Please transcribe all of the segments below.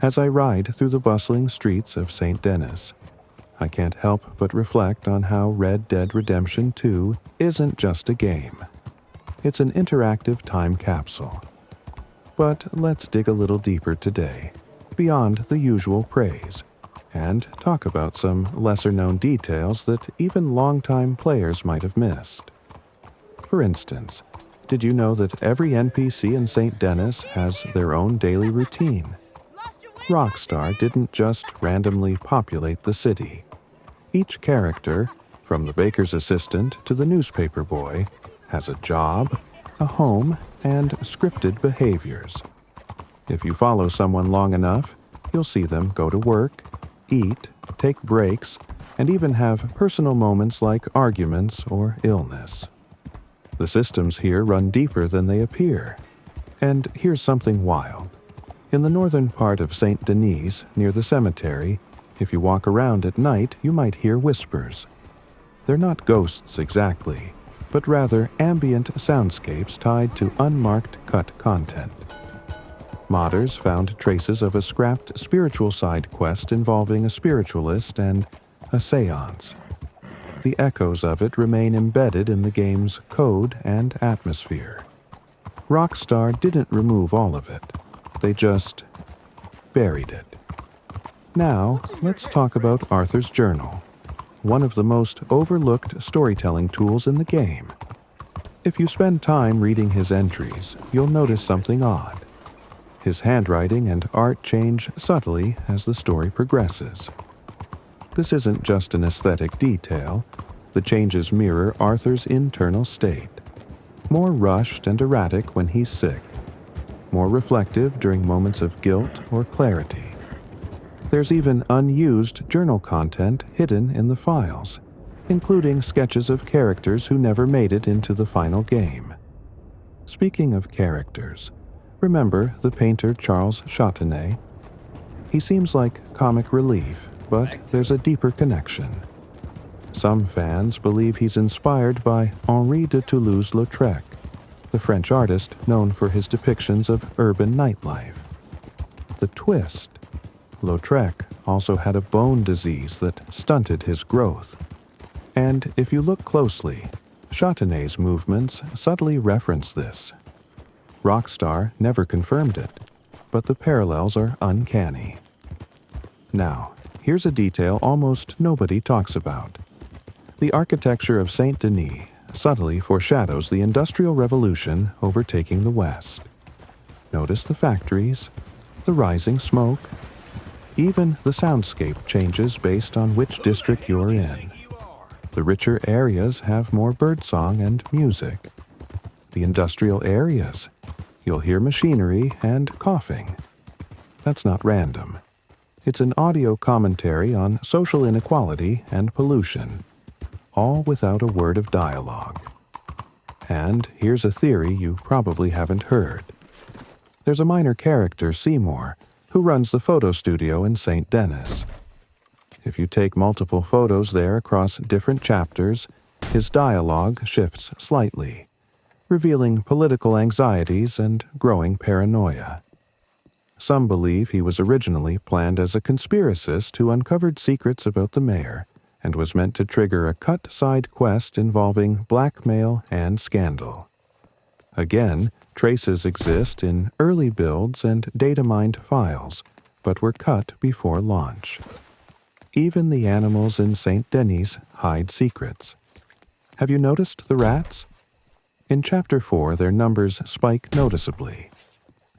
As I ride through the bustling streets of Saint Denis, I can't help but reflect on how Red Dead Redemption 2 isn't just a game. It's an interactive time capsule. But let's dig a little deeper today, beyond the usual praise, and talk about some lesser-known details that even longtime players might have missed. For instance, did you know that every NPC in Saint Denis has their own daily routine? Rockstar didn't just randomly populate the city. Each character, from the baker's assistant to the newspaper boy, has a job, a home, and scripted behaviors. If you follow someone long enough, you'll see them go to work, eat, take breaks, and even have personal moments like arguments or illness. The systems here run deeper than they appear. And here's something wild. In the northern part of Saint Denis, near the cemetery, if you walk around at night, you might hear whispers. They're not ghosts exactly, but rather ambient soundscapes tied to unmarked cut content. Modders found traces of a scrapped spiritual side quest involving a spiritualist and a seance. The echoes of it remain embedded in the game's code and atmosphere. Rockstar didn't remove all of it. They just buried it. Now, let's talk about Arthur's Journal, one of the most overlooked storytelling tools in the game. If you spend time reading his entries, you'll notice something odd. His handwriting and art change subtly as the story progresses. This isn't just an aesthetic detail. The changes mirror Arthur's internal state. More rushed and erratic when he's sick. More reflective during moments of guilt or clarity. There's even unused journal content hidden in the files, including sketches of characters who never made it into the final game. Speaking of characters, remember the painter Charles Châtenay? He seems like comic relief, but there's a deeper connection. Some fans believe he's inspired by Henri de Toulouse-Lautrec, the French artist known for his depictions of urban nightlife. The twist: Lautrec also had a bone disease that stunted his growth. And if you look closely, Châtenay's movements subtly reference this. Rockstar never confirmed it, but the parallels are uncanny. Now, here's a detail almost nobody talks about. The architecture of Saint Denis subtly foreshadows the Industrial Revolution overtaking the West. Notice the factories, the rising smoke. Even the soundscape changes based on which district you're in. The richer areas have more birdsong and music. The industrial areas, you'll hear machinery and coughing. That's not random. It's an audio commentary on social inequality and pollution, all without a word of dialogue. And here's a theory you probably haven't heard. There's a minor character, Seymour, who runs the photo studio in Saint Denis. If you take multiple photos there across different chapters, his dialogue shifts slightly, revealing political anxieties and growing paranoia. Some believe he was originally planned as a conspiracist who uncovered secrets about the mayor and was meant to trigger a cut-side quest involving blackmail and scandal. Again, traces exist in early builds and data-mined files, but were cut before launch. Even the animals in Saint Denis hide secrets. Have you noticed the rats? In Chapter 4, their numbers spike noticeably.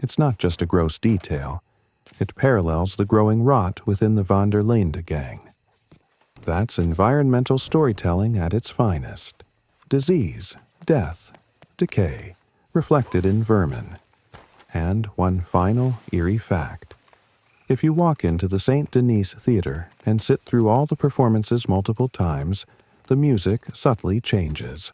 It's not just a gross detail. It parallels the growing rot within the Van der Linde gang. That's environmental storytelling at its finest. Disease, death, decay, reflected in vermin. And one final eerie fact. If you walk into the Saint Denis Theater and sit through all the performances multiple times, the music subtly changes.